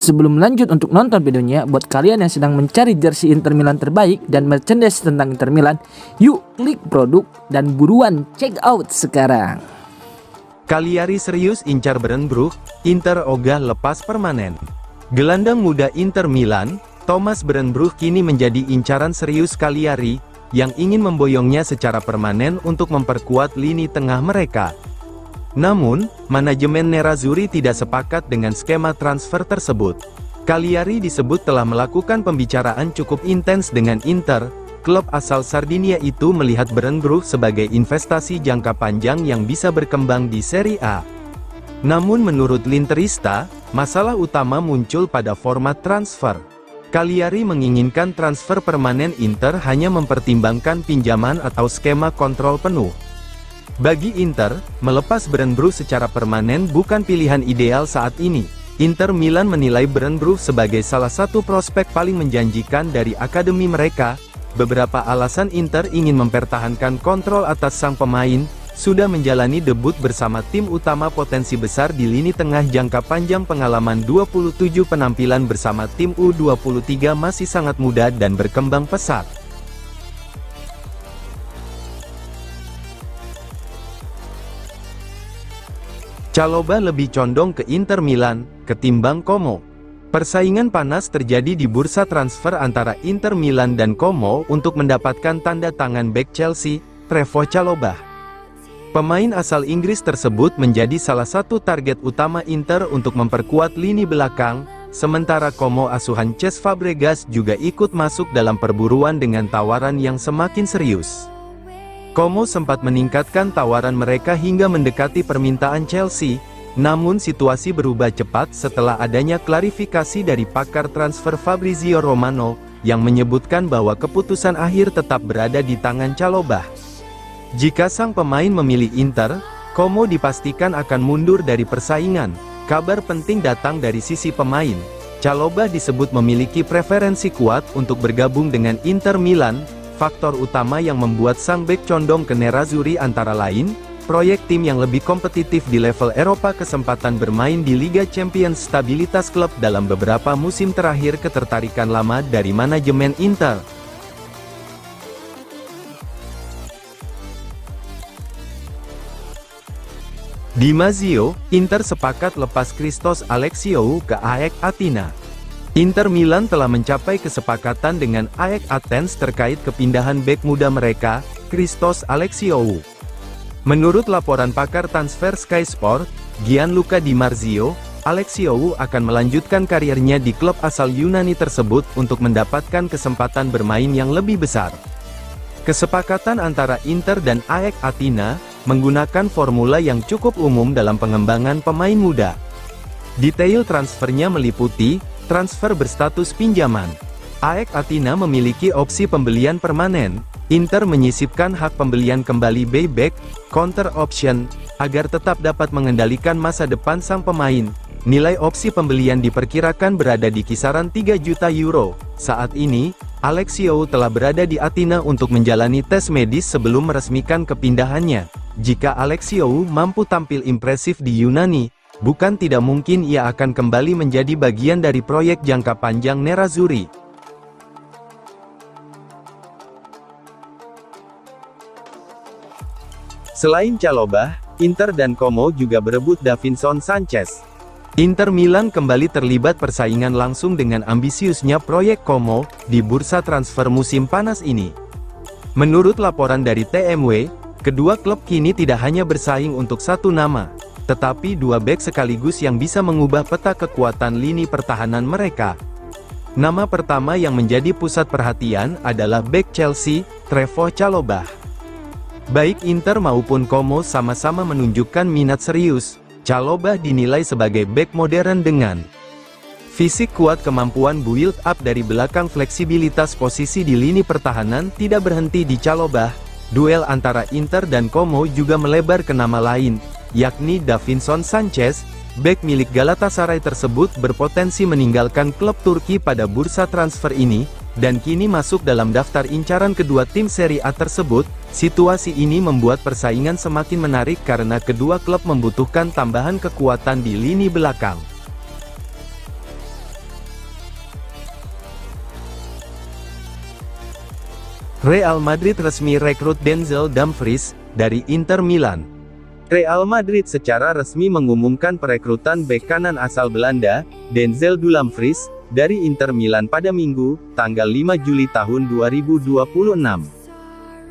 Sebelum lanjut untuk nonton videonya, buat kalian yang sedang mencari jersey Inter Milan terbaik dan merchandise tentang Inter Milan, yuk klik produk dan buruan check out sekarang. Cagliari serius incar Berenbroek, Inter ogah lepas permanen. Gelandang muda Inter Milan, Thomas Berenbroek kini menjadi incaran serius Cagliari, yang ingin memboyongnya secara permanen untuk memperkuat lini tengah mereka. Namun, manajemen Nerazzurri tidak sepakat dengan skema transfer tersebut. Cagliari disebut telah melakukan pembicaraan cukup intens dengan Inter. Klub asal Sardinia itu melihat Berenbroek sebagai investasi jangka panjang yang bisa berkembang di Serie A. Namun menurut L'Interista, masalah utama muncul pada format transfer. Cagliari menginginkan transfer permanen Inter hanya mempertimbangkan pinjaman atau skema kontrol penuh. Bagi Inter, melepas Berenbroek secara permanen bukan pilihan ideal saat ini. Inter Milan menilai Berenbroek sebagai salah satu prospek paling menjanjikan dari akademi mereka. Beberapa alasan Inter ingin mempertahankan kontrol atas sang pemain, sudah menjalani debut bersama tim utama potensi besar di lini tengah jangka panjang, pengalaman 27 penampilan bersama tim U23, masih sangat muda dan berkembang pesat. Chalobah lebih condong ke Inter Milan, ketimbang Como. Persaingan panas terjadi di bursa transfer antara Inter Milan dan Como untuk mendapatkan tanda tangan bek Chelsea, Trevoh Chalobah. Pemain asal Inggris tersebut menjadi salah satu target utama Inter untuk memperkuat lini belakang, sementara Como asuhan Cesc Fabregas juga ikut masuk dalam perburuan dengan tawaran yang semakin serius. Como sempat meningkatkan tawaran mereka hingga mendekati permintaan Chelsea, namun situasi berubah cepat setelah adanya klarifikasi dari pakar transfer Fabrizio Romano, yang menyebutkan bahwa keputusan akhir tetap berada di tangan Chalobah. Jika sang pemain memilih Inter, Como dipastikan akan mundur dari persaingan. Kabar penting datang dari sisi pemain. Chalobah disebut memiliki preferensi kuat untuk bergabung dengan Inter Milan. Faktor utama yang membuat sang bek condong ke Nerazzurri antara lain, proyek tim yang lebih kompetitif di level Eropa, kesempatan bermain di Liga Champions, stabilitas klub dalam beberapa musim terakhir, ketertarikan lama dari manajemen Inter. Di Lazio, Inter sepakat lepas Christos Alexiou ke AEK Athena. Inter Milan telah mencapai kesepakatan dengan AEK Athens terkait kepindahan bek muda mereka, Christos Alexiou. Menurut laporan pakar transfer Sky Sport, Gianluca Di Marzio, Alexiou akan melanjutkan karirnya di klub asal Yunani tersebut untuk mendapatkan kesempatan bermain yang lebih besar. Kesepakatan antara Inter dan AEK Athena menggunakan formula yang cukup umum dalam pengembangan pemain muda. Detail transfernya meliputi transfer berstatus pinjaman. AEK Athena memiliki opsi pembelian permanen. Inter menyisipkan hak pembelian kembali buyback, counter option, agar tetap dapat mengendalikan masa depan sang pemain. Nilai opsi pembelian diperkirakan berada di kisaran 3 juta euro. Saat ini, Alexiou telah berada di Athena untuk menjalani tes medis sebelum meresmikan kepindahannya. Jika Alexiou mampu tampil impresif di Yunani, bukan tidak mungkin ia akan kembali menjadi bagian dari proyek jangka panjang Nerazzurri. Selain Chalobah, Inter dan Como juga berebut Davinson Sanchez. Inter Milan kembali terlibat persaingan langsung dengan ambisiusnya proyek Como di bursa transfer musim panas ini. Menurut laporan dari TMW, kedua klub kini tidak hanya bersaing untuk satu nama, tetapi dua bek sekaligus yang bisa mengubah peta kekuatan lini pertahanan mereka. Nama pertama yang menjadi pusat perhatian adalah bek Chelsea, Trevoh Chalobah. Baik Inter maupun Como sama-sama menunjukkan minat serius. Chalobah dinilai sebagai bek modern dengan fisik kuat, kemampuan build up dari belakang, fleksibilitas posisi di lini pertahanan tidak berhenti di Chalobah. Duel antara Inter dan Como juga melebar ke nama lain, yakni Davinson Sanchez. Bek milik Galatasaray tersebut berpotensi meninggalkan klub Turki pada bursa transfer ini, dan kini masuk dalam daftar incaran kedua tim Serie A tersebut. Situasi ini membuat persaingan semakin menarik karena kedua klub membutuhkan tambahan kekuatan di lini belakang. Real Madrid resmi rekrut Denzel Dumfries dari Inter Milan. Real Madrid secara resmi mengumumkan perekrutan bek kanan asal Belanda, Denzel Dumfries, dari Inter Milan pada Minggu, tanggal 5 Juli tahun 2026.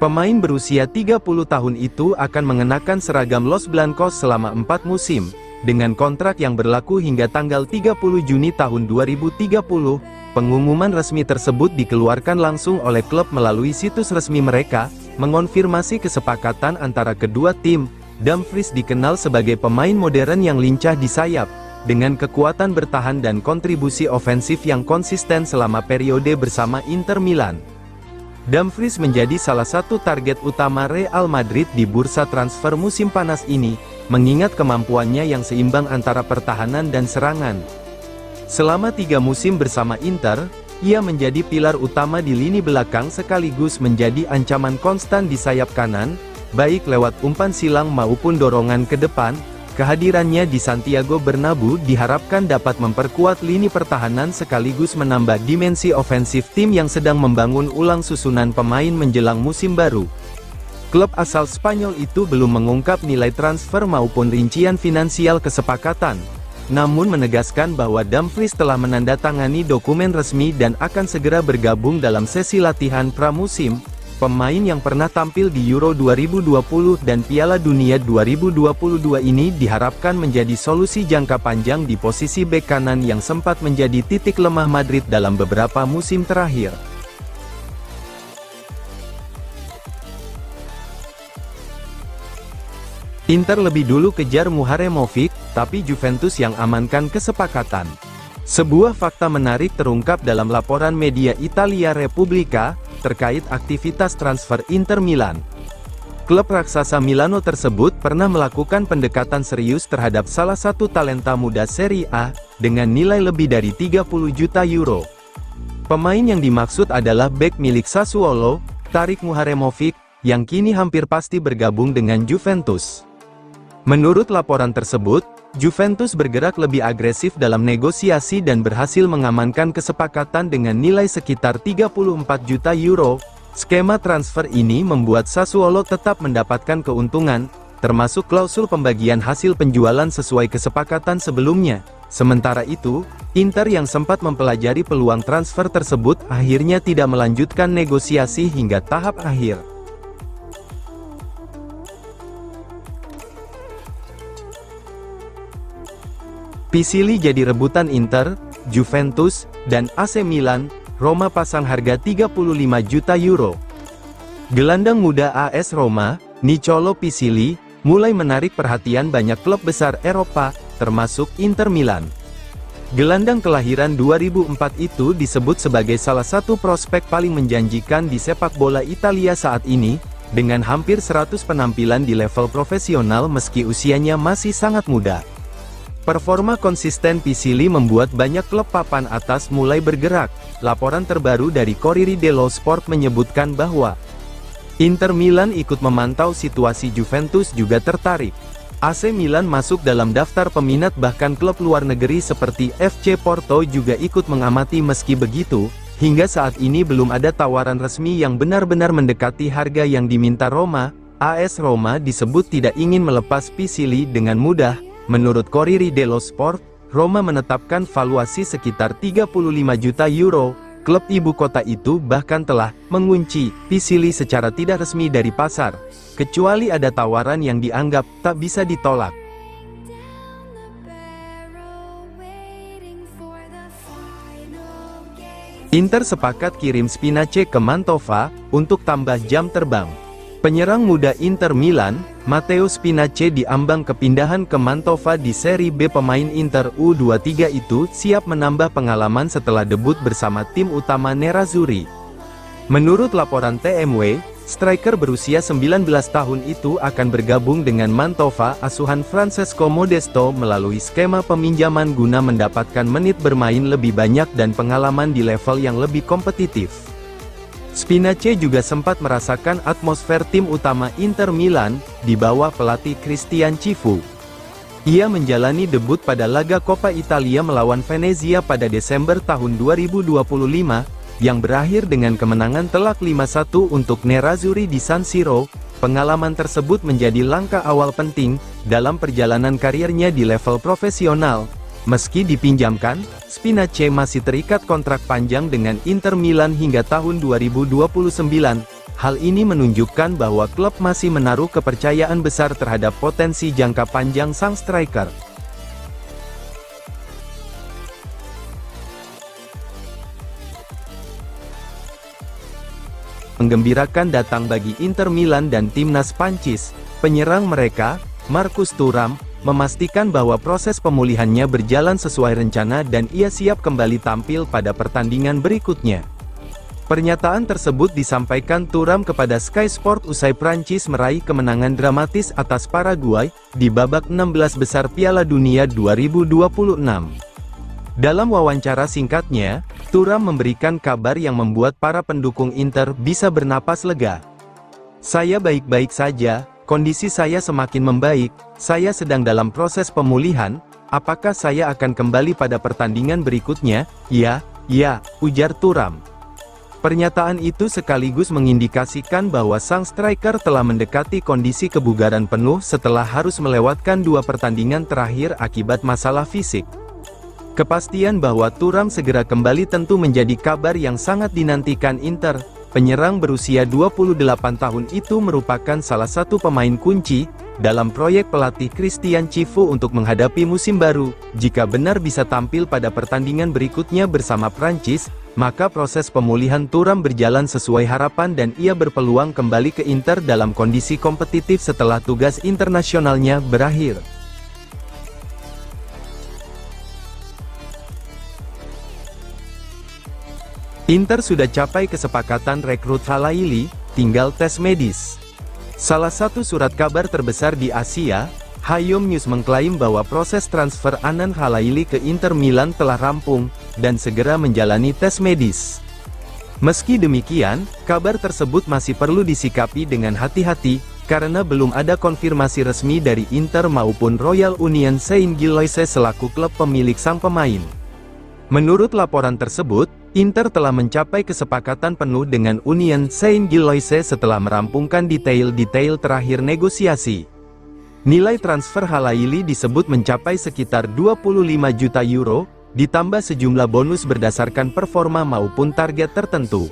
Pemain berusia 30 tahun itu akan mengenakan seragam Los Blancos selama 4 musim, dengan kontrak yang berlaku hingga tanggal 30 Juni tahun 2030. Pengumuman resmi tersebut dikeluarkan langsung oleh klub melalui situs resmi mereka, mengonfirmasi kesepakatan antara kedua tim. Dumfries dikenal sebagai pemain modern yang lincah di sayap, dengan kekuatan bertahan dan kontribusi ofensif yang konsisten selama periode bersama Inter Milan. Dumfries menjadi salah satu target utama Real Madrid di bursa transfer musim panas ini, mengingat kemampuannya yang seimbang antara pertahanan dan serangan. Selama 3 musim bersama Inter, ia menjadi pilar utama di lini belakang sekaligus menjadi ancaman konstan di sayap kanan, baik lewat umpan silang maupun dorongan ke depan. Kehadirannya di Santiago Bernabeu diharapkan dapat memperkuat lini pertahanan sekaligus menambah dimensi ofensif tim yang sedang membangun ulang susunan pemain menjelang musim baru. Klub asal Spanyol itu belum mengungkap nilai transfer maupun rincian finansial kesepakatan, namun menegaskan bahwa Dumfries telah menandatangani dokumen resmi dan akan segera bergabung dalam sesi latihan pramusim. Pemain yang pernah tampil di Euro 2020 dan Piala Dunia 2022 ini diharapkan menjadi solusi jangka panjang di posisi bek kanan yang sempat menjadi titik lemah Madrid dalam beberapa musim terakhir. Inter lebih dulu kejar Muharemovic, tapi Juventus yang amankan kesepakatan. Sebuah fakta menarik terungkap dalam laporan media Italia Repubblica, terkait aktivitas transfer Inter Milan. Klub raksasa Milano tersebut pernah melakukan pendekatan serius terhadap salah satu talenta muda Serie A, dengan nilai lebih dari 30 juta euro. Pemain yang dimaksud adalah bek milik Sassuolo, Tarik Muharemovic, yang kini hampir pasti bergabung dengan Juventus. Menurut laporan tersebut, Juventus bergerak lebih agresif dalam negosiasi dan berhasil mengamankan kesepakatan dengan nilai sekitar 34 juta euro. Skema transfer ini membuat Sassuolo tetap mendapatkan keuntungan, termasuk klausul pembagian hasil penjualan sesuai kesepakatan sebelumnya. Sementara itu, Inter yang sempat mempelajari peluang transfer tersebut akhirnya tidak melanjutkan negosiasi hingga tahap akhir. Pisili jadi rebutan Inter, Juventus, dan AC Milan. Roma pasang harga 35 juta euro. Gelandang muda AS Roma, Nicolo Pisili, mulai menarik perhatian banyak klub besar Eropa, termasuk Inter Milan. Gelandang kelahiran 2004 itu disebut sebagai salah satu prospek paling menjanjikan di sepak bola Italia saat ini, dengan hampir 100 penampilan di level profesional meski usianya masih sangat muda. Performa konsisten Pisili membuat banyak klub papan atas mulai bergerak. Laporan terbaru dari Corriere dello Sport menyebutkan bahwa Inter Milan ikut memantau situasi, Juventus juga tertarik. AC Milan masuk dalam daftar peminat, bahkan klub luar negeri seperti FC Porto juga ikut mengamati. Meski begitu, hingga saat ini belum ada tawaran resmi yang benar-benar mendekati harga yang diminta Roma. AS Roma disebut tidak ingin melepas Pisili dengan mudah. Menurut Corriere dello Sport, Roma menetapkan valuasi sekitar 35 juta euro. Klub ibu kota itu bahkan telah mengunci Pisili secara tidak resmi dari pasar, kecuali ada tawaran yang dianggap tak bisa ditolak. Inter sepakat kirim Spinace ke Mantova untuk tambah jam terbang. Penyerang muda Inter Milan, Matteo Spinace, diambang kepindahan ke Mantova di Serie B. Pemain Inter U23 itu siap menambah pengalaman setelah debut bersama tim utama Nerazzurri. Menurut laporan TMW, striker berusia 19 tahun itu akan bergabung dengan Mantova asuhan Francesco Modesto melalui skema peminjaman guna mendapatkan menit bermain lebih banyak dan pengalaman di level yang lebih kompetitif. Spinace juga sempat merasakan atmosfer tim utama Inter Milan, di bawah pelatih Christian Cifu. Ia menjalani debut pada laga Coppa Italia melawan Venezia pada Desember tahun 2025, yang berakhir dengan kemenangan telak 5-1 untuk Nerazzurri di San Siro. Pengalaman tersebut menjadi langkah awal penting dalam perjalanan karirnya di level profesional. Meski dipinjamkan, Spinace masih terikat kontrak panjang dengan Inter Milan hingga tahun 2029. Hal ini menunjukkan bahwa klub masih menaruh kepercayaan besar terhadap potensi jangka panjang sang striker. Menggembirakan datang bagi Inter Milan dan timnas Prancis. Penyerang mereka, Marcus Thuram, memastikan bahwa proses pemulihannya berjalan sesuai rencana dan ia siap kembali tampil pada pertandingan berikutnya. Pernyataan tersebut disampaikan Thuram kepada Sky Sport usai Prancis meraih kemenangan dramatis atas Paraguay di babak 16 besar Piala Dunia 2026. Dalam wawancara singkatnya, Thuram memberikan kabar yang membuat para pendukung Inter bisa bernapas lega. "Saya baik-baik saja, kondisi saya semakin membaik, saya sedang dalam proses pemulihan, apakah saya akan kembali pada pertandingan berikutnya? Ya, ujar Thuram. Pernyataan itu sekaligus mengindikasikan bahwa sang striker telah mendekati kondisi kebugaran penuh setelah harus melewatkan 2 pertandingan terakhir akibat masalah fisik. Kepastian bahwa Thuram segera kembali tentu menjadi kabar yang sangat dinantikan Inter. Penyerang berusia 28 tahun itu merupakan salah satu pemain kunci dalam proyek pelatih Christian Chivu untuk menghadapi musim baru. Jika benar bisa tampil pada pertandingan berikutnya bersama Prancis, maka proses pemulihan Thuram berjalan sesuai harapan dan ia berpeluang kembali ke Inter dalam kondisi kompetitif setelah tugas internasionalnya berakhir. Inter sudah capai kesepakatan rekrut Halaili, tinggal tes medis. Salah satu surat kabar terbesar di Asia, Hayyom News mengklaim bahwa proses transfer Anan Halaili ke Inter Milan telah rampung, dan segera menjalani tes medis. Meski demikian, kabar tersebut masih perlu disikapi dengan hati-hati, karena belum ada konfirmasi resmi dari Inter maupun Royal Union Saint-Gilloise selaku klub pemilik sang pemain. Menurut laporan tersebut, Inter telah mencapai kesepakatan penuh dengan Union Saint-Gilloise setelah merampungkan detail-detail terakhir negosiasi. Nilai transfer Halaili disebut mencapai sekitar 25 juta euro, ditambah sejumlah bonus berdasarkan performa maupun target tertentu.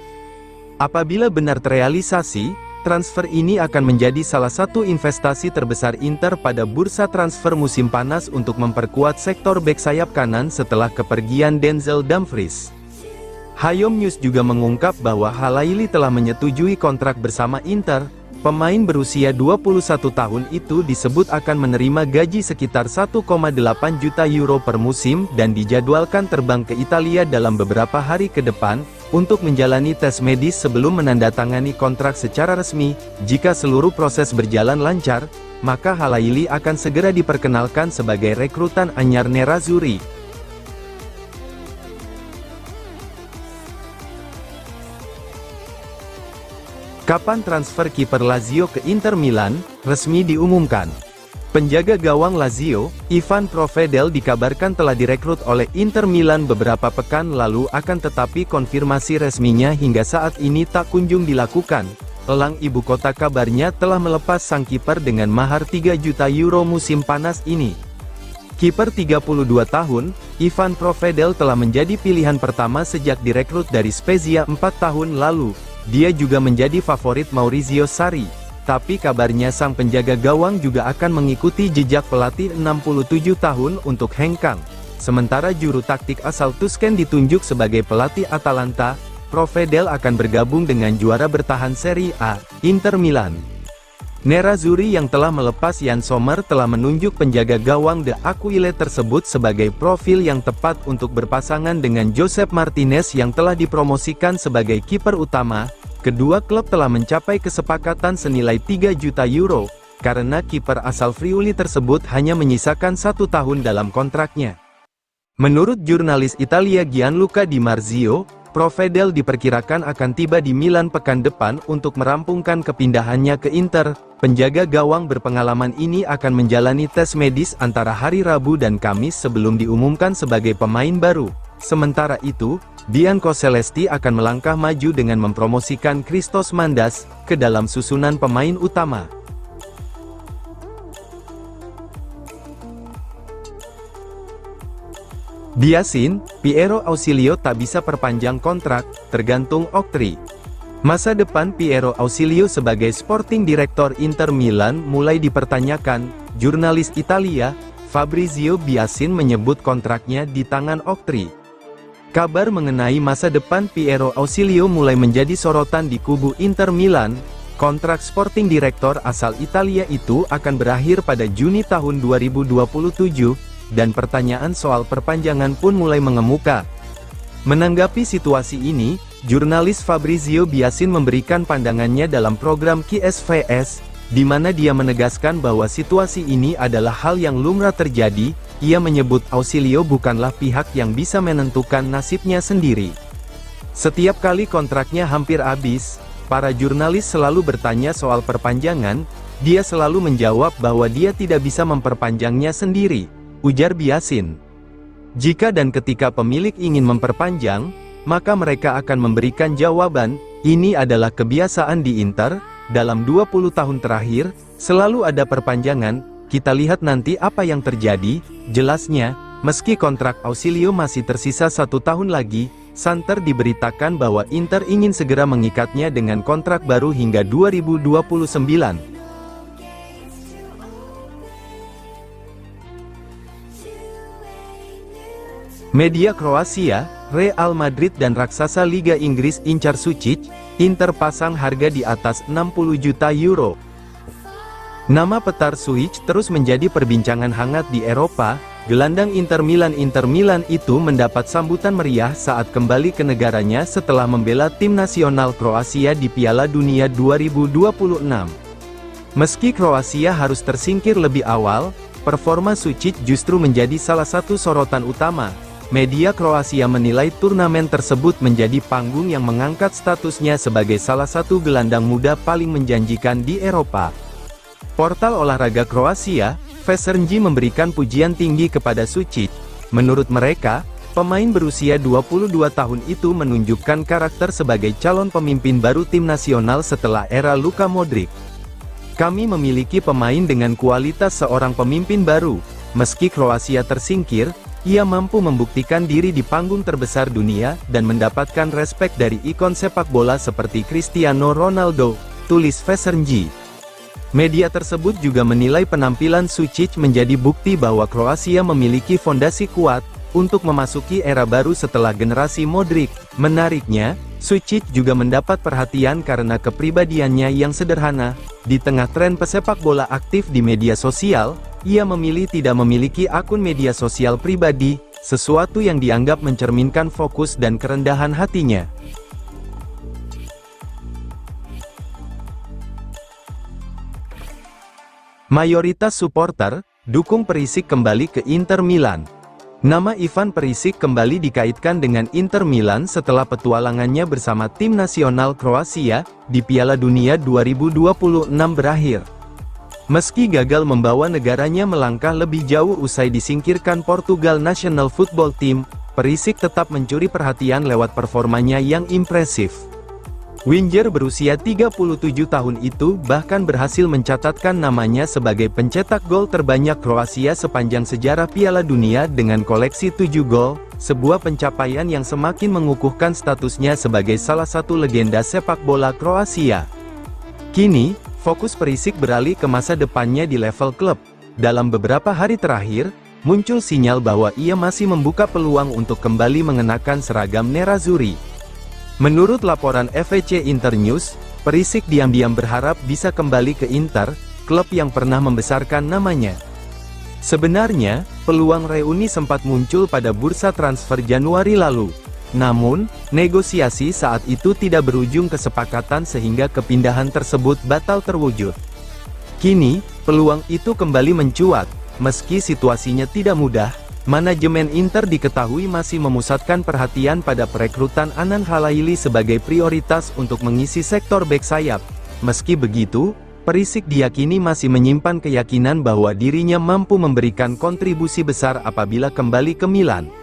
Apabila benar terrealisasi, transfer ini akan menjadi salah satu investasi terbesar Inter pada bursa transfer musim panas untuk memperkuat sektor bek sayap kanan setelah kepergian Denzel Dumfries. Hayyom News juga mengungkap bahwa Halaili telah menyetujui kontrak bersama Inter. Pemain berusia 21 tahun itu disebut akan menerima gaji sekitar 1,8 juta euro per musim dan dijadwalkan terbang ke Italia dalam beberapa hari ke depan untuk menjalani tes medis sebelum menandatangani kontrak secara resmi. Jika seluruh proses berjalan lancar, maka Halaili akan segera diperkenalkan sebagai rekrutan anyar Nerazzurri. Kapan transfer kiper Lazio ke Inter Milan resmi diumumkan? Penjaga gawang Lazio, Ivan Provedel dikabarkan telah direkrut oleh Inter Milan beberapa pekan lalu tetapi konfirmasi resminya hingga saat ini tak kunjung dilakukan. Elang ibu kota kabarnya telah melepas sang kiper dengan mahar 3 juta euro musim panas ini. Kiper 32 tahun, Ivan Provedel telah menjadi pilihan pertama sejak direkrut dari Spezia 4 tahun lalu. Dia juga menjadi favorit Maurizio Sarri, tapi kabarnya sang penjaga gawang juga akan mengikuti jejak pelatih 67 tahun untuk hengkang. Sementara juru taktik asal Tusken ditunjuk sebagai pelatih Atalanta, Provedel akan bergabung dengan juara bertahan Serie A, Inter Milan. Nerazzurri yang telah melepas Jan Sommer telah menunjuk penjaga gawang De Aquile tersebut sebagai profil yang tepat untuk berpasangan dengan Josep Martinez yang telah dipromosikan sebagai kiper utama. Kedua klub telah mencapai kesepakatan senilai 3 juta euro, karena kiper asal Friuli tersebut hanya menyisakan 1 tahun dalam kontraknya. Menurut jurnalis Italia Gianluca Di Marzio, Provedel diperkirakan akan tiba di Milan pekan depan untuk merampungkan kepindahannya ke Inter. Penjaga gawang berpengalaman ini akan menjalani tes medis antara hari Rabu dan Kamis sebelum diumumkan sebagai pemain baru. Sementara itu, Bianco Celesti akan melangkah maju dengan mempromosikan Christos Mandas ke dalam susunan pemain utama. Biasin, Piero Ausilio tak bisa perpanjang kontrak, tergantung Oktri. Masa depan Piero Ausilio sebagai Sporting Director Inter Milan mulai dipertanyakan. Jurnalis Italia, Fabrizio Biasin menyebut kontraknya di tangan Oktri. Kabar mengenai masa depan Piero Ausilio mulai menjadi sorotan di kubu Inter Milan. Kontrak Sporting Director asal Italia itu akan berakhir pada Juni tahun 2027. Dan pertanyaan soal perpanjangan pun mulai mengemuka. Menanggapi situasi ini, jurnalis Fabrizio Biasin memberikan pandangannya dalam program KSVS, di mana dia menegaskan bahwa situasi ini adalah hal yang lumrah terjadi. Ia menyebut Ausilio bukanlah pihak yang bisa menentukan nasibnya sendiri. Setiap kali kontraknya hampir habis, para jurnalis selalu bertanya soal perpanjangan. Dia selalu menjawab bahwa dia tidak bisa memperpanjangnya sendiri, ujar Biasin. Jika dan ketika pemilik ingin memperpanjang, maka mereka akan memberikan jawaban. Ini adalah kebiasaan di Inter, dalam 20 tahun terakhir, selalu ada perpanjangan. Kita lihat nanti apa yang terjadi. Jelasnya, meski kontrak Ausilio masih tersisa 1 tahun lagi, santer diberitakan bahwa Inter ingin segera mengikatnya dengan kontrak baru hingga 2029. Media Kroasia, Real Madrid dan raksasa Liga Inggris incar Sučić. Inter pasang harga di atas 60 juta euro. Nama petar Sučić terus menjadi perbincangan hangat di Eropa. Gelandang Inter Milan itu mendapat sambutan meriah saat kembali ke negaranya setelah membela tim nasional Kroasia di Piala Dunia 2026. Meski Kroasia harus tersingkir lebih awal, performa Sučić justru menjadi salah satu sorotan utama. Media Kroasia menilai turnamen tersebut menjadi panggung yang mengangkat statusnya sebagai salah satu gelandang muda paling menjanjikan di Eropa. Portal olahraga Kroasia, Večernji memberikan pujian tinggi kepada Sučić. Menurut mereka, pemain berusia 22 tahun itu menunjukkan karakter sebagai calon pemimpin baru tim nasional setelah era Luka Modric. Kami memiliki pemain dengan kualitas seorang pemimpin baru. Meski Kroasia tersingkir, ia mampu membuktikan diri di panggung terbesar dunia, dan mendapatkan respek dari ikon sepak bola seperti Cristiano Ronaldo, tulis Večernji. Media tersebut juga menilai penampilan Sučić menjadi bukti bahwa Kroasia memiliki fondasi kuat untuk memasuki era baru setelah generasi Modric. Menariknya, Sučić juga mendapat perhatian karena kepribadiannya yang sederhana. Di tengah tren pesepak bola aktif di media sosial, ia memilih tidak memiliki akun media sosial pribadi, sesuatu yang dianggap mencerminkan fokus dan kerendahan hatinya. Mayoritas supporter dukung Perisic kembali ke Inter Milan. Nama Ivan Perisic kembali dikaitkan dengan Inter Milan setelah petualangannya bersama tim nasional Kroasia di Piala Dunia 2026 berakhir. Meski gagal membawa negaranya melangkah lebih jauh usai disingkirkan Portugal National Football Team, Perisic tetap mencuri perhatian lewat performanya yang impresif. Winger berusia 37 tahun itu bahkan berhasil mencatatkan namanya sebagai pencetak gol terbanyak Kroasia sepanjang sejarah Piala Dunia dengan koleksi 7 gol, sebuah pencapaian yang semakin mengukuhkan statusnya sebagai salah satu legenda sepak bola Kroasia. Kini, fokus Perisic beralih ke masa depannya di level klub. Dalam beberapa hari terakhir, muncul sinyal bahwa ia masih membuka peluang untuk kembali mengenakan seragam Nerazzurri. Menurut laporan FVC Internews, Perisic diam-diam berharap bisa kembali ke Inter, klub yang pernah membesarkan namanya. Sebenarnya, peluang reuni sempat muncul pada bursa transfer Januari lalu. Namun, negosiasi saat itu tidak berujung kesepakatan sehingga kepindahan tersebut batal terwujud. Kini, peluang itu kembali mencuat. Meski situasinya tidak mudah, Manajemen Inter diketahui masih memusatkan perhatian pada perekrutan Anan Halaili sebagai prioritas untuk mengisi sektor bek sayap. Meski begitu, Perisic diyakini masih menyimpan keyakinan bahwa dirinya mampu memberikan kontribusi besar apabila kembali ke Milan.